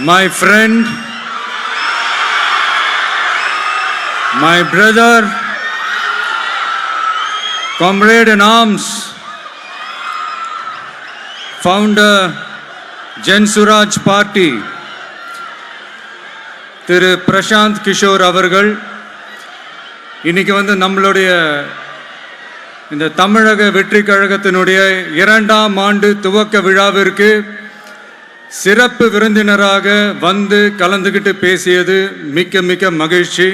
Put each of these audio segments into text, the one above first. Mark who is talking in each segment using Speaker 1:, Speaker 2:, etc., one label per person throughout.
Speaker 1: my friend, my brother, comrade in arms, founder, Jan Suraj Party, திரு பிரசாந்த் கிஷோர் அவர்கள் இன்னைக்கு நம்மளுடைய இந்த தமிழக வெற்றி கழகத்தினுடைய 2ஆம் ஆண்டு துவக்க விழாவிற்கு சிறப்பு விருந்தினராக கலந்துக்கிட்டு பேசியது மிக்க மிக்க மகிழ்ச்சி.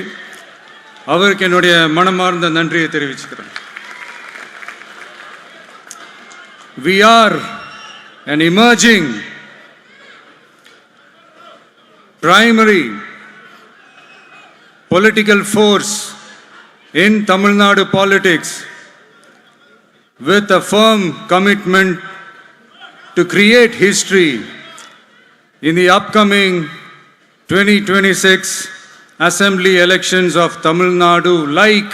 Speaker 1: அவருக்கு என்னுடைய மனமார்ந்த நன்றியை தெரிவிச்சுக்கிறேன். We are an emerging primary political force in Tamil Nadu politics with a firm commitment to create history in the upcoming 2026 assembly elections of Tamil Nadu, like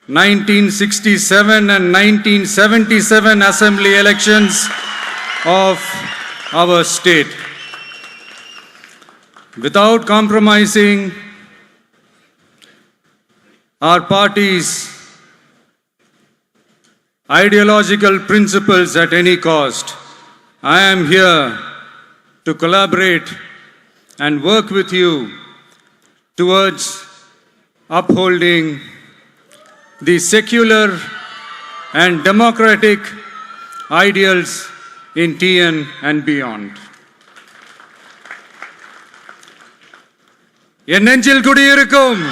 Speaker 1: 1967 and 1977 assembly elections of our state. Without compromising our party's ideological principles at any cost, I am here to collaborate and work with you towards upholding the secular and democratic ideals in TN and beyond. என் நெஞ்சில் குடியிருக்கும்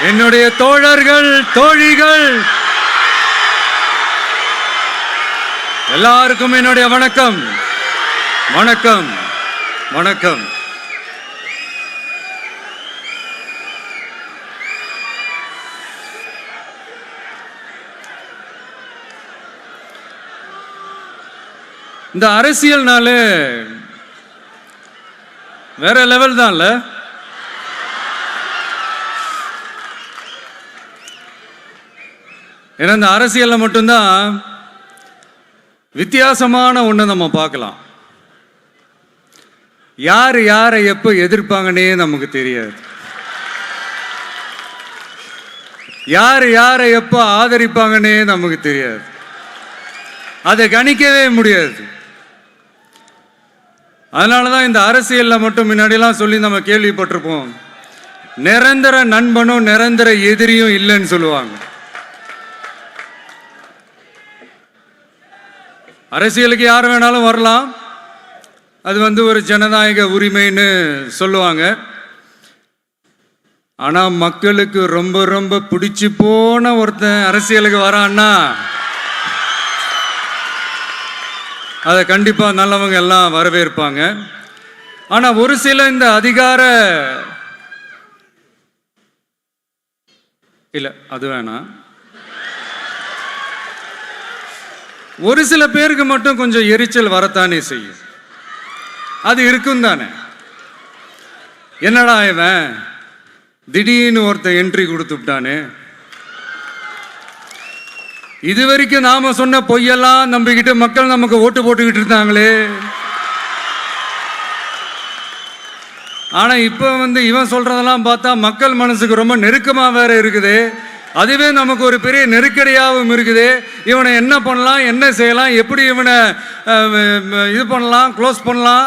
Speaker 1: என்னுடைய தோழர்கள், தோழிகள் எல்லாருக்கும் என்னுடைய வணக்கம். வணக்கம் வணக்கம். இந்த அரசியல்னால வேற லெவல் தான்ல. ஏன்னா இந்த அரசியலில் மட்டும்தான் வித்தியாசமான ஒன்று நம்ம பார்க்கலாம். யார் யாரை எப்போ எதிர்ப்பாங்கன்னே நமக்கு தெரியாது. யார் யாரை எப்போ ஆதரிப்பாங்கன்னே நமக்கு தெரியாது. அதை கணிக்கவே முடியாது. அதனால தான் இந்த அரசியலில் மட்டும் முன்னாடிலாம் சொல்லி நம்ம கேள்விப்பட்டிருப்போம், நிரந்தர நண்பனும் நிரந்தர எதிரியும் இல்லைன்னு சொல்லுவாங்க. அரசியலுக்கு யார் வேணாலும் வரலாம், அது ஒரு ஜனநாயக உரிமைன்னு சொல்லுவாங்க. ஆனால் மக்களுக்கு ரொம்ப ரொம்ப பிடிச்சி போன ஒருத்தன் அரசியலுக்கு வரான்னா அதை கண்டிப்பாக நல்லவங்க எல்லாம் வரவேற்பாங்க. ஆனால் ஒரு சில இந்த அதிகார இல்லை அது வேணாம், ஒரு சில பேருக்கு மட்டும் கொஞ்சம் எரிச்சல் வரத்தானே செய்யும். அது இருக்கும் தானே. என்னடா இவன் திடீர்னு ஒருத்தன் என்ட்ரி கொடுத்துட்டானே, இது வரைக்கும் நாம சொன்ன பொய்யெல்லாம் நம்பிக்கிட்டு மக்கள் நமக்கு ஓட்டு போட்டுக்கிட்டு இருந்தாங்களே. ஆனா இப்ப இவன் சொல்றதெல்லாம் பார்த்தா மக்கள் மனசுக்கு ரொம்ப நெருக்கமா வேற இருக்குது. அதுவே நமக்கு ஒரு பெரிய நெருக்கடியாகவும் இருக்குது. இவனை என்ன பண்ணலாம், என்ன செய்யலாம், எப்படி இவனை இது பண்ணலாம், க்ளோஸ் பண்ணலாம்.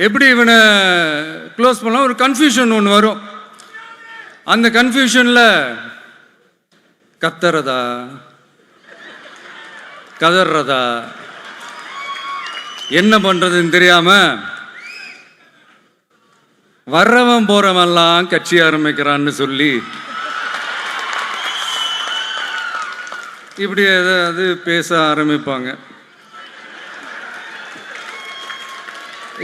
Speaker 1: எப்படி இவனை க்ளோஸ் பண்ணலாம், ஒரு கன்ஃபியூஷன் ஒன்று வரும். அந்த கன்ஃபியூஷனில் கத்துறதா கதறதா என்ன பண்ணுறதுன்னு தெரியாமல் வர்றவன் போகிறவன்லாம் கட்சி ஆரம்பிக்கிறான்னு சொல்லி இப்படி ஏதாவது பேச ஆரம்பிப்பாங்க.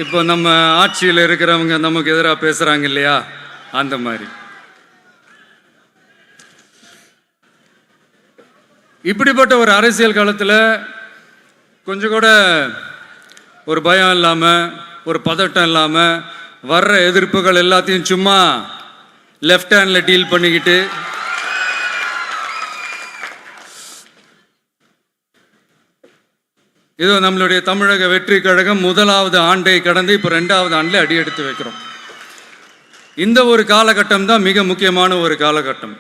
Speaker 1: இப்போ நம்ம ஆட்சியில் இருக்கிறவங்க நமக்கு எதிராக பேசுகிறாங்க இல்லையா, அந்த மாதிரி. இப்படிப்பட்ட ஒரு அரசியல் காலத்தில் கொஞ்சம் கூட ஒரு பயம் இல்லாமல், ஒரு பதட்டம் இல்லாமல், வர்ற எதிர்ப்புகள் எல்லாத்தையும் சும்மா லெஃப்ட் ஹேண்டில் டீல் பண்ணிக்கிட்டு இதோ நம்மளுடைய தமிழக வெற்றி கழகம் முதலாவது ஆண்டை கடந்து இப்போ 2வது ஆண்டில் அடி எடுத்து வைக்கிறோம். இந்த ஒரு காலகட்டம் தான் மிக முக்கியமான ஒரு காலகட்டம்.